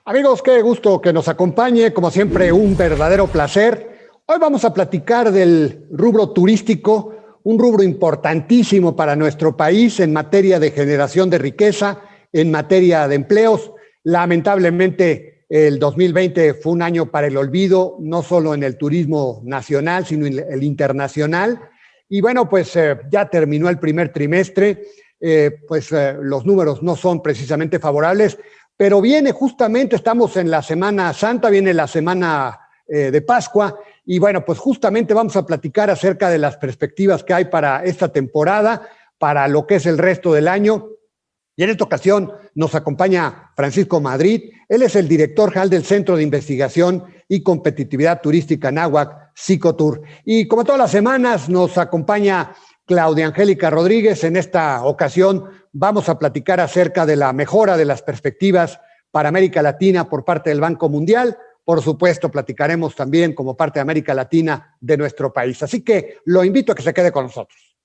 Amigos, qué gusto que nos acompañe, como siempre, un verdadero placer. Hoy vamos a platicar del rubro turístico, un rubro importantísimo para nuestro país en materia de generación de riqueza, en materia de empleos. Lamentablemente, el 2020 fue un año para el olvido, no solo en el turismo nacional, sino en el internacional. Y bueno, pues ya terminó el primer trimestre, los números no son precisamente favorables, pero viene justamente, estamos en la Semana Santa, viene la semana de Pascua, y bueno, pues justamente vamos a platicar acerca de las perspectivas que hay para esta temporada, para lo que es el resto del año. Y en esta ocasión nos acompaña Francisco Madrid. Él es el director general del Centro de Investigación y Competitividad Turística Náhuac, Cicotur. Y como todas las semanas nos acompaña Claudia Angélica Rodríguez. En esta ocasión vamos a platicar acerca de la mejora de las perspectivas para América Latina por parte del Banco Mundial. Por supuesto, platicaremos también como parte de América Latina de nuestro país. Así que lo invito a que se quede con nosotros.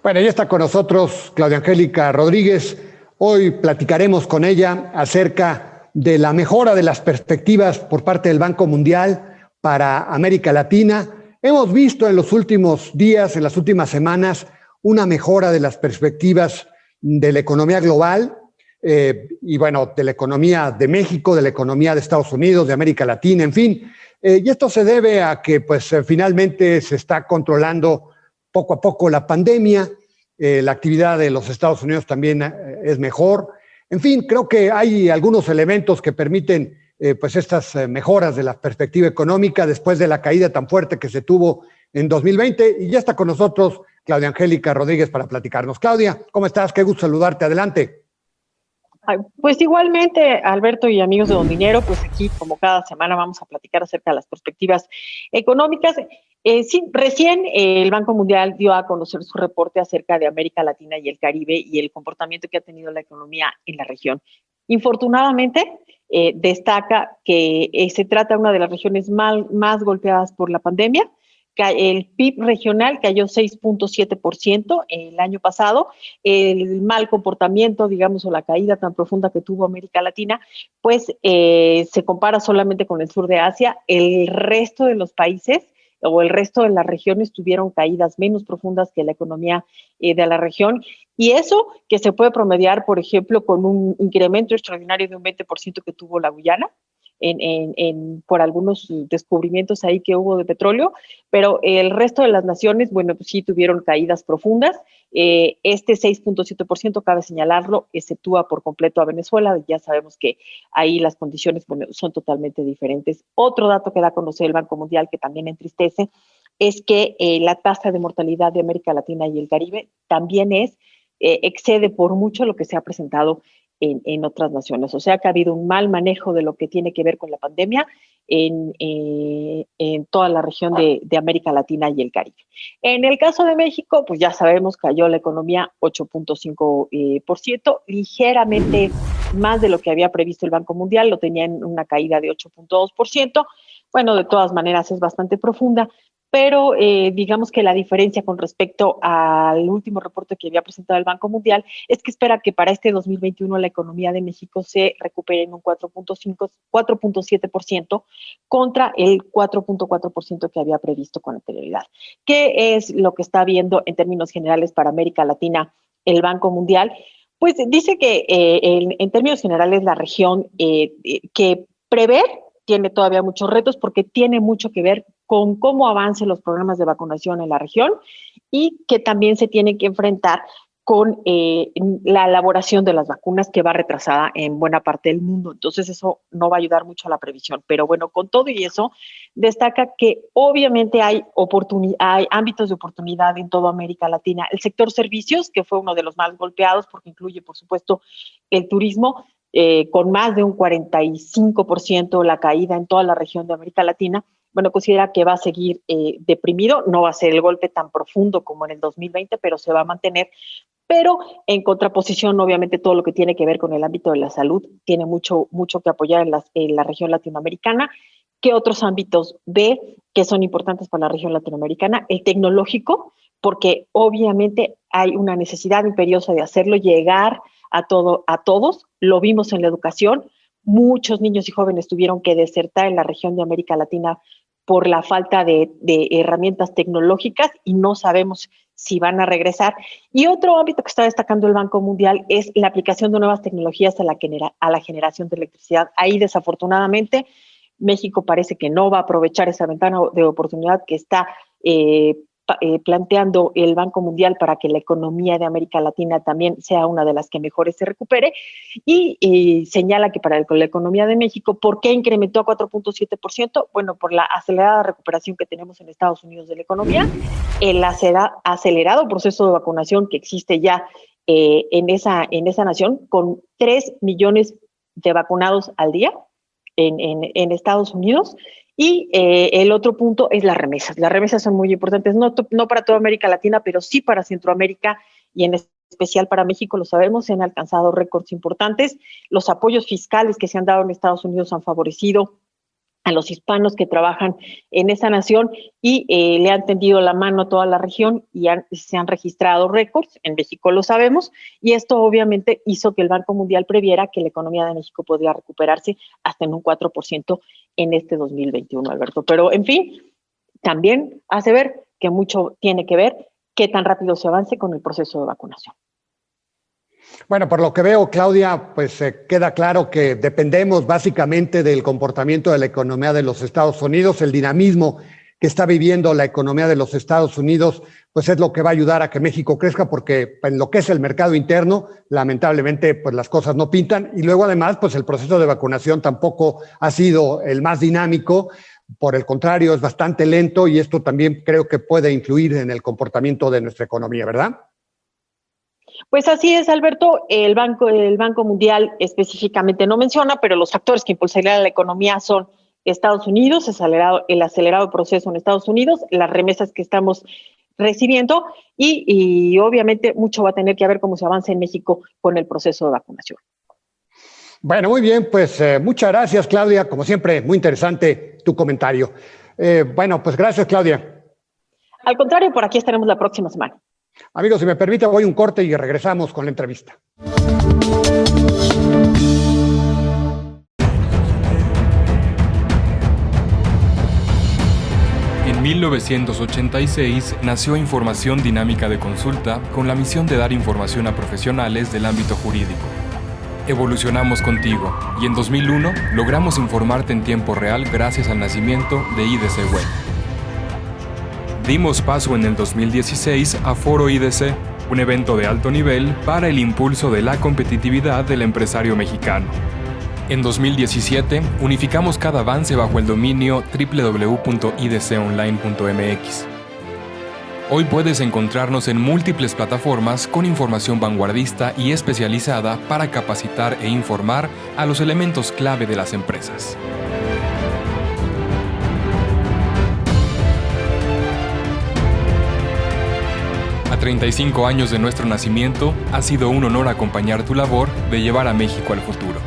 Bueno, ya está con nosotros Claudia Angélica Rodríguez. Hoy platicaremos con ella acerca de la mejora de las perspectivas por parte del Banco Mundial para América Latina. Hemos visto en los últimos días, en las últimas semanas, una mejora de las perspectivas de la economía global y bueno, de la economía de México, de la economía de Estados Unidos, de América Latina, en fin. Y esto se debe a que finalmente se está controlando poco a poco la pandemia, la actividad de los Estados Unidos también es mejor. En fin, creo que hay algunos elementos que permiten estas mejoras de la perspectiva económica después de la caída tan fuerte que se tuvo en 2020. Y ya está con nosotros Claudia Angélica Rodríguez para platicarnos. Claudia, ¿cómo estás? Qué gusto saludarte. Adelante. Pues igualmente, Alberto y amigos de Don Dinero, pues aquí como cada semana vamos a platicar acerca de las perspectivas económicas. Sí, recién el Banco Mundial dio a conocer su reporte acerca de América Latina y el Caribe y el comportamiento que ha tenido la economía en la región. Infortunadamente, destaca que se trata de una de las regiones más golpeadas por la pandemia. El PIB regional cayó 6.7% el año pasado. El mal comportamiento, digamos, o la caída tan profunda que tuvo América Latina, pues se compara solamente con el sur de Asia. El resto de los países o el resto de las regiones tuvieron caídas menos profundas que la economía de la región. Y eso que se puede promediar, por ejemplo, con un incremento extraordinario de un 20% que tuvo la Guyana, por algunos descubrimientos ahí que hubo de petróleo, pero el resto de las naciones, bueno, pues sí tuvieron caídas profundas. Este 6.7%, cabe señalarlo, exceptúa por completo a Venezuela. Ya sabemos que ahí las condiciones, bueno, son totalmente diferentes. Otro dato que da a conocer el Banco Mundial que también entristece es que la tasa de mortalidad de América Latina y el Caribe también excede por mucho lo que se ha presentado en otras naciones. O sea que ha habido un mal manejo de lo que tiene que ver con la pandemia en toda la región de América Latina y el Caribe. En el caso de México, pues ya sabemos, cayó la economía 8.5%, ligeramente más de lo que había previsto el Banco Mundial, lo tenía en una caída de 8.2%. Bueno, de todas maneras es bastante profunda, pero digamos que la diferencia con respecto al último reporte que había presentado el Banco Mundial es que espera que para este 2021 la economía de México se recupere en un 4.7% contra el 4.4% que había previsto con anterioridad. ¿Qué es lo que está viendo en términos generales para América Latina el Banco Mundial? Pues dice que en términos generales la región que prever tiene todavía muchos retos porque tiene mucho que ver con cómo avancen los programas de vacunación en la región y que también se tiene que enfrentar con la elaboración de las vacunas que va retrasada en buena parte del mundo. Entonces eso no va a ayudar mucho a la previsión. Pero bueno, con todo y eso, destaca que obviamente hay ámbitos de oportunidad en toda América Latina. El sector servicios, que fue uno de los más golpeados porque incluye, por supuesto, el turismo, con más de un 45% la caída en toda la región de América Latina, bueno, considera que va a seguir deprimido, no va a ser el golpe tan profundo como en el 2020, pero se va a mantener. Pero en contraposición, obviamente, todo lo que tiene que ver con el ámbito de la salud tiene mucho que apoyar en la región latinoamericana. ¿Qué otros ámbitos ve que son importantes para la región latinoamericana? El tecnológico, porque obviamente hay una necesidad imperiosa de hacerlo llegar a todos. Lo vimos en la educación. Muchos niños y jóvenes tuvieron que desertar en la región de América Latina por la falta de herramientas tecnológicas y no sabemos si van a regresar. Y otro ámbito que está destacando el Banco Mundial es la aplicación de nuevas tecnologías a la generación de electricidad. Ahí, desafortunadamente, México parece que no va a aprovechar esa ventana de oportunidad que está planteando el Banco Mundial para que la economía de América Latina también sea una de las que mejores se recupere, y señala que para la economía de México, ¿por qué incrementó a 4.7%? Bueno, por la acelerada recuperación que tenemos en Estados Unidos de la economía, el acelerado proceso de vacunación que existe ya en esa nación, con 3 millones de vacunados al día en Estados Unidos. Y el otro punto es las remesas. Las remesas son muy importantes, no para toda América Latina, pero sí para Centroamérica y en especial para México, lo sabemos, se han alcanzado récords importantes. Los apoyos fiscales que se han dado en Estados Unidos han favorecido a los hispanos que trabajan en esa nación y le han tendido la mano a toda la región y se han registrado récords. En México lo sabemos, y esto obviamente hizo que el Banco Mundial previera que la economía de México podría recuperarse hasta en un 4% en este 2021, Alberto. Pero, en fin, también hace ver que mucho tiene que ver qué tan rápido se avance con el proceso de vacunación. Bueno, por lo que veo, Claudia, pues queda claro que dependemos básicamente del comportamiento de la economía de los Estados Unidos. El dinamismo que está viviendo la economía de los Estados Unidos, pues es lo que va a ayudar a que México crezca, porque en lo que es el mercado interno, lamentablemente, pues las cosas no pintan. Y luego, además, pues el proceso de vacunación tampoco ha sido el más dinámico. Por el contrario, es bastante lento, y esto también creo que puede influir en el comportamiento de nuestra economía, ¿verdad? Pues así es, Alberto. El Banco Mundial específicamente no menciona, pero los factores que impulsarían la economía son Estados Unidos, el acelerado proceso en Estados Unidos, las remesas que estamos recibiendo y obviamente mucho va a tener que ver cómo se avanza en México con el proceso de vacunación. Bueno, muy bien, pues muchas gracias, Claudia. Como siempre, muy interesante tu comentario. Bueno, pues gracias, Claudia. Al contrario, por aquí estaremos la próxima semana. Amigos, si me permite, voy un corte y regresamos con la entrevista. En 1986 nació Información Dinámica de Consulta con la misión de dar información a profesionales del ámbito jurídico. Evolucionamos contigo y en 2001 logramos informarte en tiempo real gracias al nacimiento de IDC Web. Dimos paso en el 2016 a Foro IDC, un evento de alto nivel para el impulso de la competitividad del empresario mexicano. En 2017, unificamos cada avance bajo el dominio www.idconline.mx. Hoy puedes encontrarnos en múltiples plataformas con información vanguardista y especializada para capacitar e informar a los elementos clave de las empresas. A 35 años de nuestro nacimiento, ha sido un honor acompañar tu labor de llevar a México al futuro.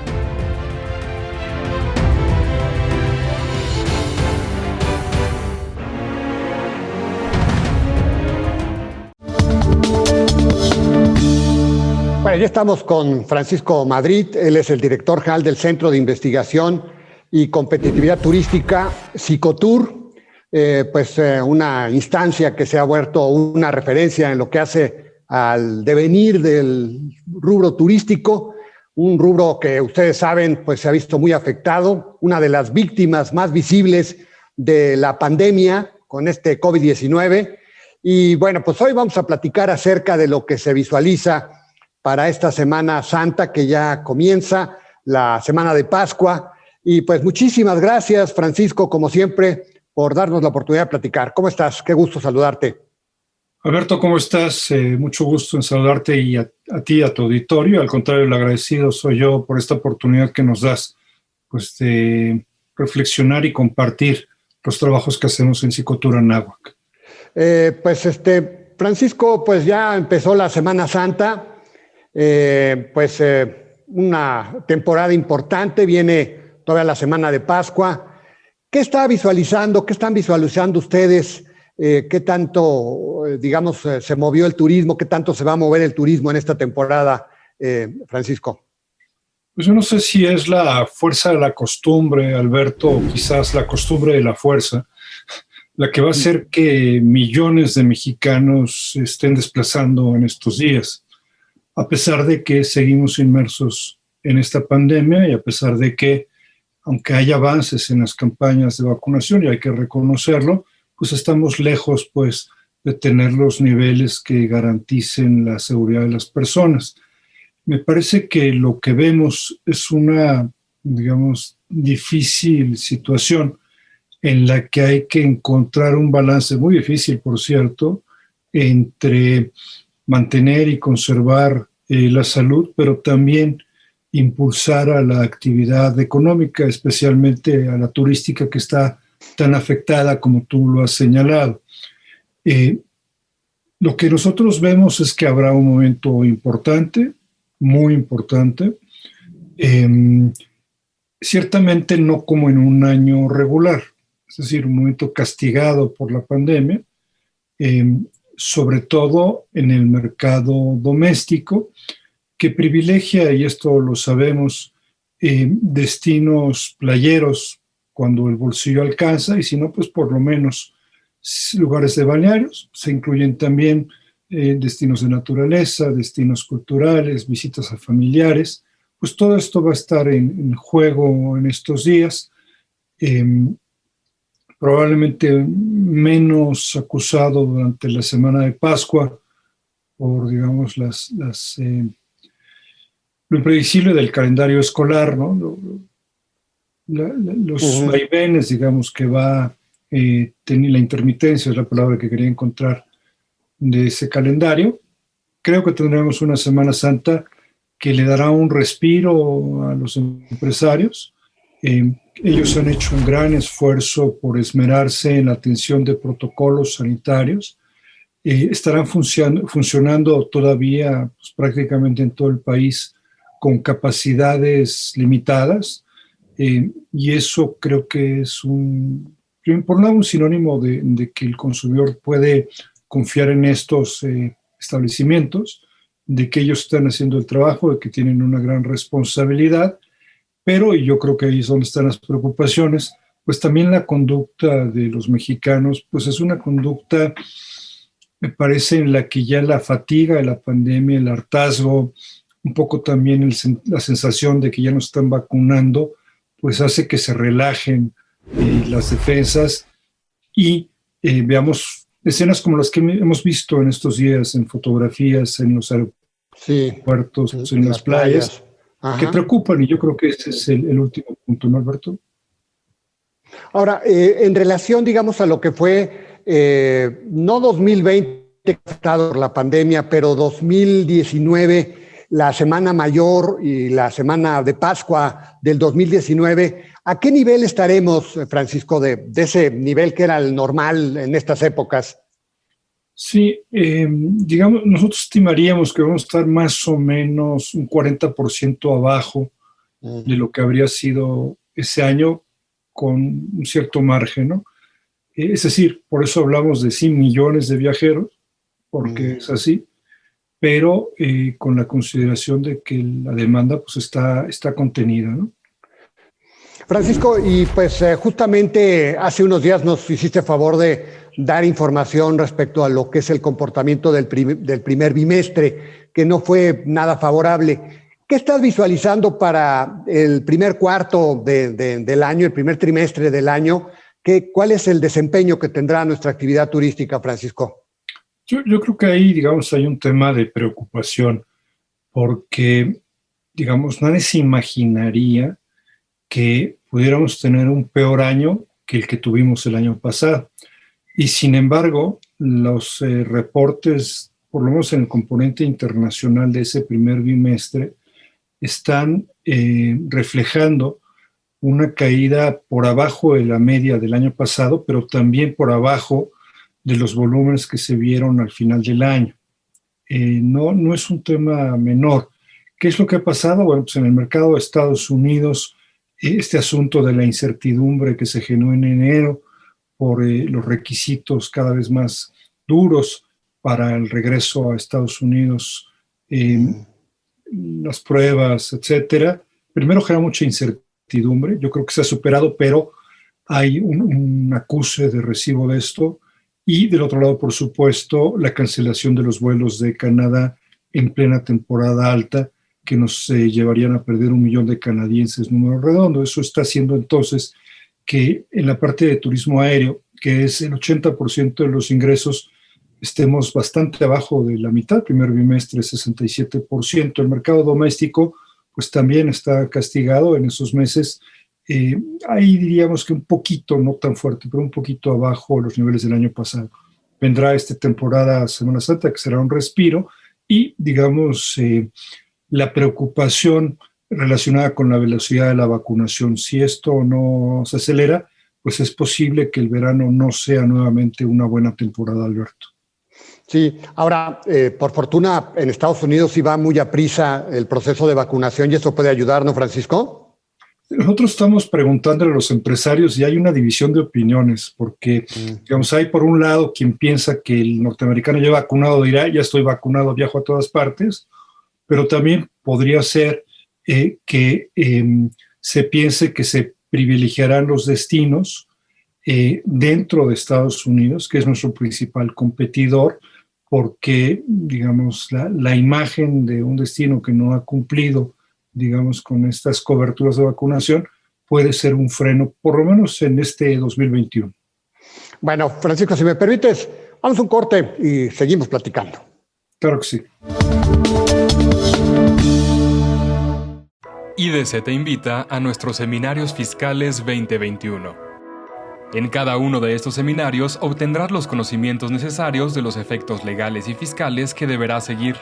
Bueno, ya estamos con Francisco Madrid. Él es el director general del Centro de Investigación y Competitividad Turística, Cicotur. Una instancia que se ha vuelto una referencia en lo que hace al devenir del rubro turístico, un rubro que ustedes saben pues se ha visto muy afectado, una de las víctimas más visibles de la pandemia con este COVID-19. Y bueno, pues hoy vamos a platicar acerca de lo que se visualiza para esta Semana Santa que ya comienza, la Semana de Pascua. Y pues muchísimas gracias, Francisco, como siempre, por darnos la oportunidad de platicar. ¿Cómo estás? Qué gusto saludarte. Alberto, ¿cómo estás? Mucho gusto en saludarte y a ti, a tu auditorio. Al contrario, el agradecido soy yo por esta oportunidad que nos das, pues, de reflexionar y compartir los trabajos que hacemos en Cicotur Anáhuac. Francisco, pues ya empezó la Semana Santa, una temporada importante, viene todavía la Semana de Pascua. ¿Qué está visualizando? ¿Qué están visualizando ustedes? ¿Qué tanto, digamos, se movió el turismo? ¿Qué tanto se va a mover el turismo en esta temporada, Francisco? Pues yo no sé si es la fuerza de la costumbre, Alberto, o quizás la costumbre de la fuerza, la que va a hacer que millones de mexicanos se estén desplazando en estos días, a pesar de que seguimos inmersos en esta pandemia y a pesar de que, aunque hay avances en las campañas de vacunación, y hay que reconocerlo, pues estamos lejos, pues, de tener los niveles que garanticen la seguridad de las personas. Me parece que lo que vemos es una, digamos, difícil situación en la que hay que encontrar un balance muy difícil, por cierto, entre mantener y conservar la salud, pero también impulsar a la actividad económica, especialmente a la turística que está tan afectada como tú lo has señalado. Lo que nosotros vemos es que habrá un momento importante, muy importante, ciertamente no como en un año regular, es decir, un momento castigado por la pandemia, sobre todo en el mercado doméstico, que privilegia, y esto lo sabemos, destinos playeros cuando el bolsillo alcanza, y si no, pues por lo menos lugares de balnearios. Se incluyen también destinos de naturaleza, destinos culturales, visitas a familiares. Pues todo esto va a estar en juego en estos días. Probablemente menos acusado durante la semana de Pascua por, digamos, lo impredecible del calendario escolar, ¿no? Los vaivenes, digamos, que va a tener la intermitencia, es la palabra que quería encontrar, de ese calendario. Creo que tendremos una Semana Santa que le dará un respiro a los empresarios. Ellos han hecho un gran esfuerzo por esmerarse en la atención de protocolos sanitarios. Estarán funcionando todavía, pues, prácticamente en todo el país con capacidades limitadas, y eso creo que es por un lado, un sinónimo de que el consumidor puede confiar en estos establecimientos, de que ellos están haciendo el trabajo, de que tienen una gran responsabilidad, pero, y yo creo que ahí es donde están las preocupaciones, pues también la conducta de los mexicanos, pues es una conducta, me parece, en la que ya la fatiga de la pandemia, el hartazgo, un poco también la sensación de que ya no están vacunando, pues hace que se relajen las defensas y veamos escenas como las que hemos visto en estos días en fotografías, en los aeropuertos, en las playas, que preocupan, y yo creo que ese es el último punto, ¿no, Alberto? Ahora, en relación, digamos, a lo que fue, no 2020 afectado por la pandemia, pero 2019, la Semana Mayor y la Semana de Pascua del 2019, ¿a qué nivel estaremos, Francisco, de ese nivel que era el normal en estas épocas? Sí, digamos, nosotros estimaríamos que vamos a estar más o menos un 40% abajo de lo que habría sido ese año, con un cierto margen, ¿no? Es decir, por eso hablamos de 100 millones de viajeros, porque es así, pero con la consideración de que la demanda pues está contenida, ¿no? Francisco, y pues justamente hace unos días nos hiciste favor de dar información respecto a lo que es el comportamiento del primer bimestre, que no fue nada favorable. ¿Qué estás visualizando para el primer cuarto del año, el primer trimestre del año? ¿Cuál es el desempeño que tendrá nuestra actividad turística, Francisco? Yo creo que ahí, digamos, hay un tema de preocupación, porque, digamos, nadie se imaginaría que pudiéramos tener un peor año que el que tuvimos el año pasado. Y sin embargo, los reportes, por lo menos en el componente internacional de ese primer bimestre, están reflejando una caída por abajo de la media del año pasado, pero también por abajo de los volúmenes que se vieron al final del año. No es un tema menor. ¿Qué es lo que ha pasado? Bueno, pues en el mercado de Estados Unidos este asunto de la incertidumbre que se generó en enero por los requisitos cada vez más duros para el regreso a Estados Unidos, las pruebas, etcétera. Primero genera mucha incertidumbre. Yo creo que se ha superado, pero hay un acuse de recibo de esto. Y del otro lado, por supuesto, la cancelación de los vuelos de Canadá en plena temporada alta, que nos llevarían a perder 1 millón de canadienses, número redondo. Eso está haciendo entonces que en la parte de turismo aéreo, que es el 80% de los ingresos, estemos bastante abajo de la mitad. Primer bimestre 67%. El mercado doméstico pues también está castigado en esos meses. Ahí diríamos que un poquito, no tan fuerte, pero un poquito abajo de los niveles del año pasado. Vendrá esta temporada Semana Santa, que será un respiro, y digamos la preocupación relacionada con la velocidad de la vacunación. Si esto no se acelera, pues es posible que el verano no sea nuevamente una buena temporada, Alberto. Sí, ahora, por fortuna, en Estados Unidos sí va muy a prisa el proceso de vacunación y eso puede ayudar, ¿no, Francisco? Nosotros estamos preguntándole a los empresarios y hay una división de opiniones, porque, digamos, hay por un lado quien piensa que el norteamericano ya vacunado dirá, ya estoy vacunado, viajo a todas partes, pero también podría ser que se piense que se privilegiarán los destinos dentro de Estados Unidos, que es nuestro principal competidor, porque, digamos, la imagen de un destino que no ha cumplido, digamos, con estas coberturas de vacunación, puede ser un freno, por lo menos en este 2021. Bueno, Francisco, si me permites, vamos a un corte y seguimos platicando. Claro que sí. IDC te invita a nuestros seminarios fiscales 2021. En cada uno de estos seminarios obtendrás los conocimientos necesarios de los efectos legales y fiscales que deberás seguir.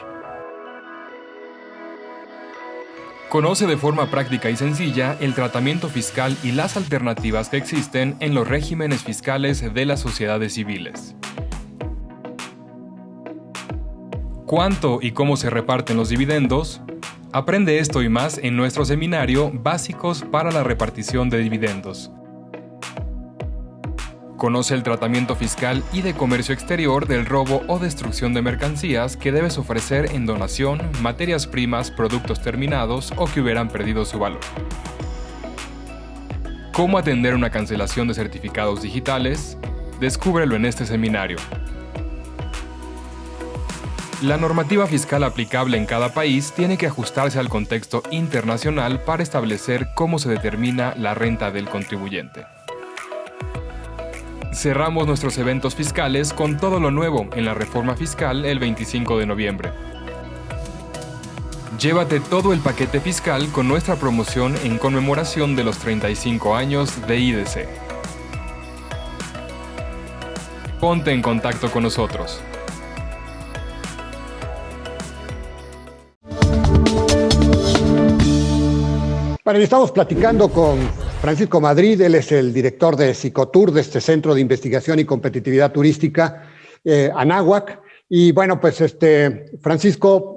Conoce de forma práctica y sencilla el tratamiento fiscal y las alternativas que existen en los regímenes fiscales de las sociedades civiles. ¿Cuánto y cómo se reparten los dividendos? Aprende esto y más en nuestro seminario Básicos para la repartición de dividendos. Conoce el tratamiento fiscal y de comercio exterior del robo o destrucción de mercancías que debes ofrecer en donación, materias primas, productos terminados o que hubieran perdido su valor. ¿Cómo atender una cancelación de certificados digitales? Descúbrelo en este seminario. La normativa fiscal aplicable en cada país tiene que ajustarse al contexto internacional para establecer cómo se determina la renta del contribuyente. Cerramos nuestros eventos fiscales con todo lo nuevo en la reforma fiscal el 25 de noviembre. Llévate todo el paquete fiscal con nuestra promoción en conmemoración de los 35 años de IDC. Ponte en contacto con nosotros. Bueno, estamos platicando con Francisco Madrid, él es el director de Cicotur, de este Centro de Investigación y Competitividad Turística, Anáhuac. Y bueno, pues Francisco,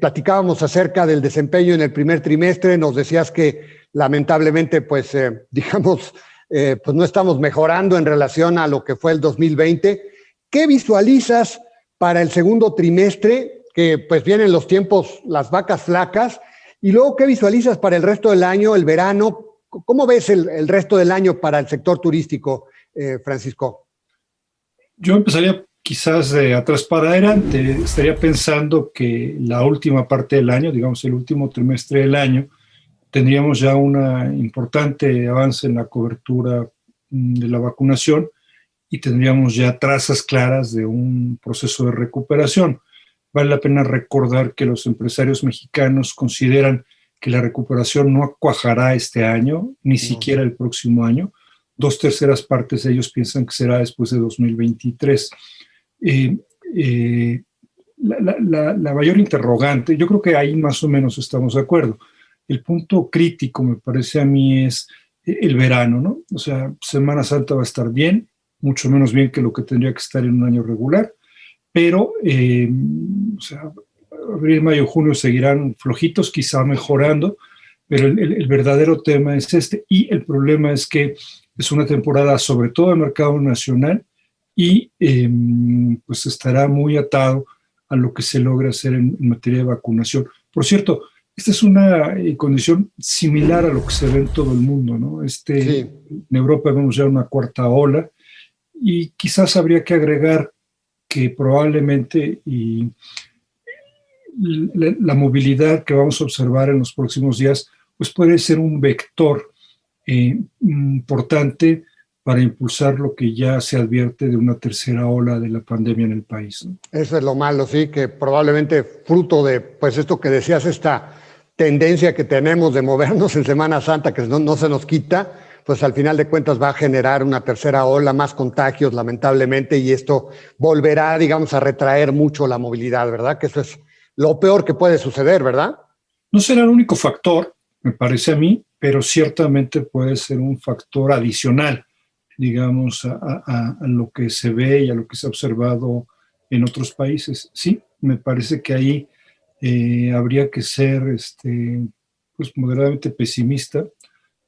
platicábamos acerca del desempeño en el primer trimestre, nos decías que lamentablemente, pues pues no estamos mejorando en relación a lo que fue el 2020. ¿Qué visualizas para el segundo trimestre? Que pues vienen los tiempos, las vacas flacas. Y luego, ¿qué visualizas para el resto del año, el verano? ¿Cómo ves el resto del año para el sector turístico, Francisco? Yo empezaría quizás de atrás para adelante. Estaría pensando que la última parte del año, digamos el último trimestre del año, tendríamos ya un importante avance en la cobertura de la vacunación y tendríamos ya trazas claras de un proceso de recuperación. Vale la pena recordar que los empresarios mexicanos consideran que la recuperación no cuajará este año, ni siquiera el próximo año. 2/3 partes de ellos piensan que será después de 2023. La mayor interrogante, yo creo que ahí más o menos estamos de acuerdo. El punto crítico, me parece a mí, es el verano, ¿no? O sea, Semana Santa va a estar bien, mucho menos bien que lo que tendría que estar en un año regular, pero abril, mayo, junio seguirán flojitos, quizá mejorando, pero el verdadero tema es este, y el problema es que es una temporada sobre todo del mercado nacional y pues estará muy atado a lo que se logra hacer en materia de vacunación. Por cierto, esta es una condición similar a lo que se ve en todo el mundo, ¿no? Sí. En Europa vemos ya una cuarta ola y quizás habría que agregar que probablemente la movilidad que vamos a observar en los próximos días pues puede ser un vector importante para impulsar lo que ya se advierte de una tercera ola de la pandemia en el país, ¿no? Eso es lo malo, sí, que probablemente fruto de, pues esto que decías, esta tendencia que tenemos de movernos en Semana Santa, que no se nos quita, pues al final de cuentas va a generar una tercera ola, más contagios, lamentablemente, y esto volverá, digamos, a retraer mucho la movilidad, ¿verdad? Que eso es lo peor que puede suceder, ¿verdad? No será el único factor, me parece a mí, pero ciertamente puede ser un factor adicional, digamos, a lo que se ve y a lo que se ha observado en otros países. Sí, me parece que ahí habría que ser pues moderadamente pesimista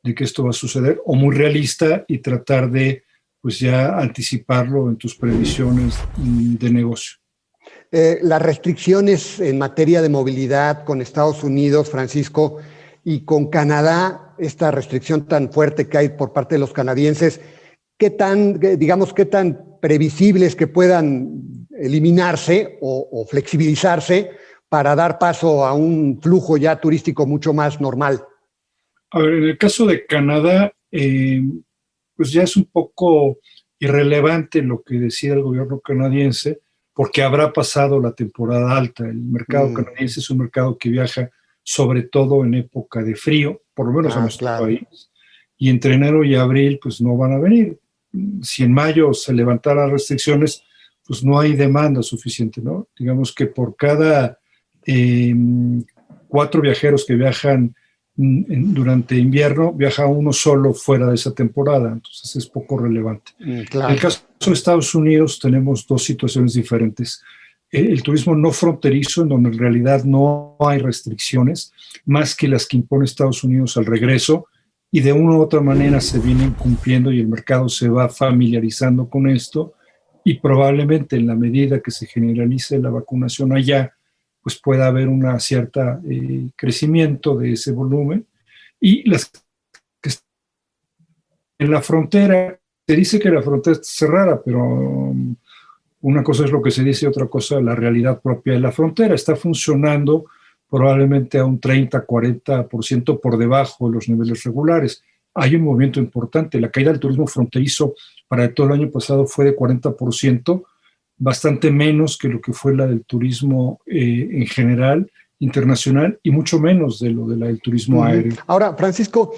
de que esto va a suceder, o muy realista y tratar de pues ya anticiparlo en tus previsiones de negocio. Las restricciones en materia de movilidad con Estados Unidos, Francisco, y con Canadá, esta restricción tan fuerte que hay por parte de los canadienses, ¿qué tan previsibles que puedan eliminarse o flexibilizarse para dar paso a un flujo ya turístico mucho más normal? A ver, en el caso de Canadá, pues ya es un poco irrelevante lo que decida el gobierno canadiense, porque habrá pasado la temporada alta. El mercado canadiense es un mercado que viaja sobre todo en época de frío, por lo menos en nuestro país, y entre enero y abril pues no van a venir. Si en mayo se levantaran las restricciones, pues no hay demanda suficiente, ¿no? Digamos que por cada 4 viajeros que viajan durante invierno, viaja uno solo fuera de esa temporada, entonces es poco relevante. Claro. En el caso de Estados Unidos tenemos 2 situaciones diferentes. El turismo no fronterizo, en donde en realidad no hay restricciones, más que las que impone Estados Unidos al regreso, y de una u otra manera se vienen cumpliendo y el mercado se va familiarizando con esto, y probablemente en la medida que se generalice la vacunación allá, pues pueda haber una cierta crecimiento de ese volumen. Y las que están en la frontera, se dice que la frontera está cerrada, pero una cosa es lo que se dice y otra cosa la realidad propia de la frontera. Está funcionando probablemente a un 30-40% por debajo de los niveles regulares. Hay un movimiento importante. La caída del turismo fronterizo para todo el año pasado fue de 40%, bastante menos que lo que fue la del turismo en general, internacional, y mucho menos de lo de la del turismo aéreo. Ahora, Francisco,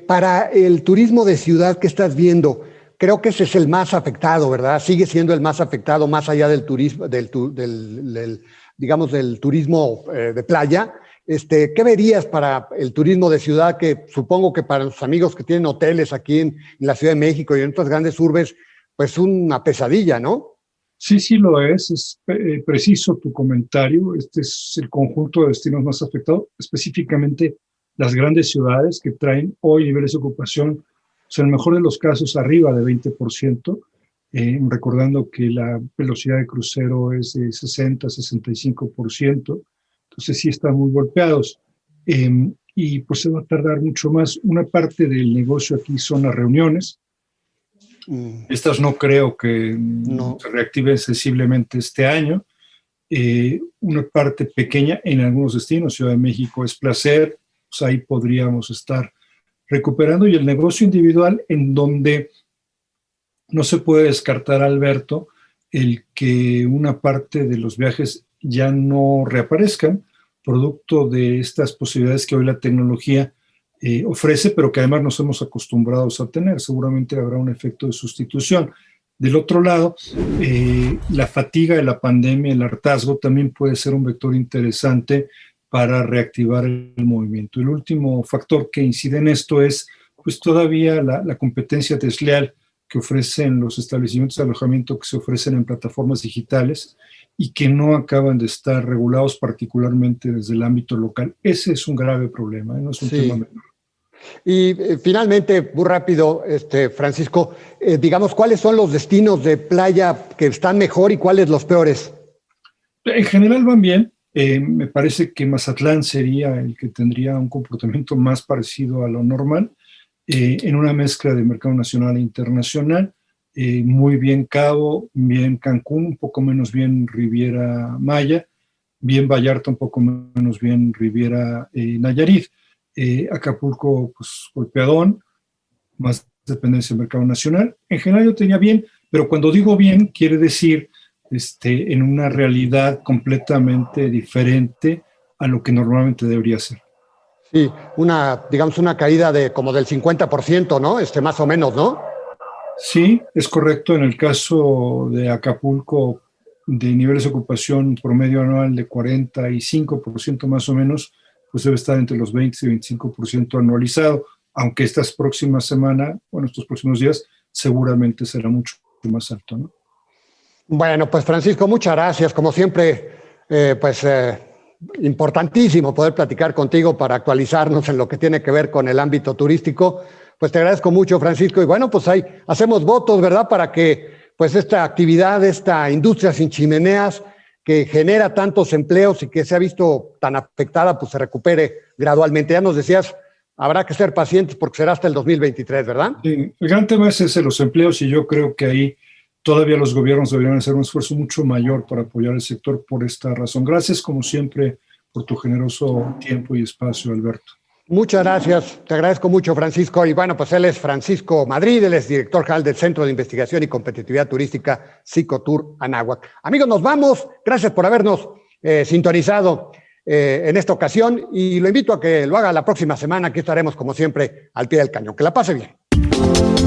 para el turismo de ciudad que estás viendo, creo que ese es el más afectado, ¿verdad? Sigue siendo el más afectado, más allá del turismo, digamos, del turismo de playa. ¿Qué verías para el turismo de ciudad, que supongo que para los amigos que tienen hoteles aquí en la Ciudad de México y en otras grandes urbes, pues una pesadilla, ¿no? Sí lo es preciso tu comentario. Este es el conjunto de destinos más afectados, específicamente las grandes ciudades que traen hoy niveles de ocupación, o sea, en el mejor de los casos, arriba de 20%, recordando que la velocidad de crucero es de 60-65%, entonces sí están muy golpeados. Y pues se va a tardar mucho más. Una parte del negocio aquí son las reuniones. Estas no creo que se reactiven sensiblemente este año. Una parte pequeña en algunos destinos, Ciudad de México es placer, pues ahí podríamos estar recuperando, y el negocio individual, en donde no se puede descartar, Alberto, el que una parte de los viajes ya no reaparezcan, producto de estas posibilidades que hoy la tecnología ofrece, pero que además nos hemos acostumbrado a tener. Seguramente habrá un efecto de sustitución. Del otro lado, la fatiga de la pandemia, el hartazgo, también puede ser un vector interesante para reactivar el movimiento. El último factor que incide en esto es pues todavía la competencia desleal que ofrecen los establecimientos de alojamiento que se ofrecen en plataformas digitales y que no acaban de estar regulados particularmente desde el ámbito local. Ese es un grave problema, no es un tema menor. Y finalmente, muy rápido, Francisco, digamos, ¿cuáles son los destinos de playa que están mejor y cuáles los peores? En general van bien. Me parece que Mazatlán sería el que tendría un comportamiento más parecido a lo normal, en una mezcla de mercado nacional e internacional. Muy bien Cabo, bien Cancún, un poco menos bien Riviera Maya, bien Vallarta, un poco menos bien Riviera Nayarit. Acapulco, pues golpeadón, más dependencia del mercado nacional. En general yo tenía bien, pero cuando digo bien, quiere decir en una realidad completamente diferente a lo que normalmente debería ser. Sí, digamos una caída de como del 50%, ¿no? Más o menos, ¿no? Sí, es correcto. En el caso de Acapulco, de niveles de ocupación promedio anual de 45% más o menos, pues debe estar entre los 20 y 25% anualizado, aunque estas próximas semanas, estos próximos días, seguramente será mucho más alto, ¿no? Bueno, pues Francisco, muchas gracias. Como siempre, importantísimo poder platicar contigo para actualizarnos en lo que tiene que ver con el ámbito turístico. Pues te agradezco mucho, Francisco. Y bueno, pues ahí hacemos votos, ¿verdad? Para que pues esta actividad, esta industria sin chimeneas que genera tantos empleos y que se ha visto tan afectada, pues se recupere gradualmente. Ya nos decías, habrá que ser pacientes porque será hasta el 2023, ¿verdad? Sí, el gran tema es ese, los empleos, y yo creo que ahí todavía los gobiernos deberían hacer un esfuerzo mucho mayor para apoyar el sector por esta razón. Gracias, como siempre, por tu generoso tiempo y espacio, Alberto. Muchas gracias, te agradezco mucho, Francisco. Y bueno, pues él es Francisco Madrid, él es director general del Centro de Investigación y Competitividad Turística Cicotur Anáhuac. Amigos, nos vamos. Gracias por habernos sintonizado en esta ocasión y lo invito a que lo haga la próxima semana. Aquí estaremos, como siempre, al pie del cañón. Que la pase bien.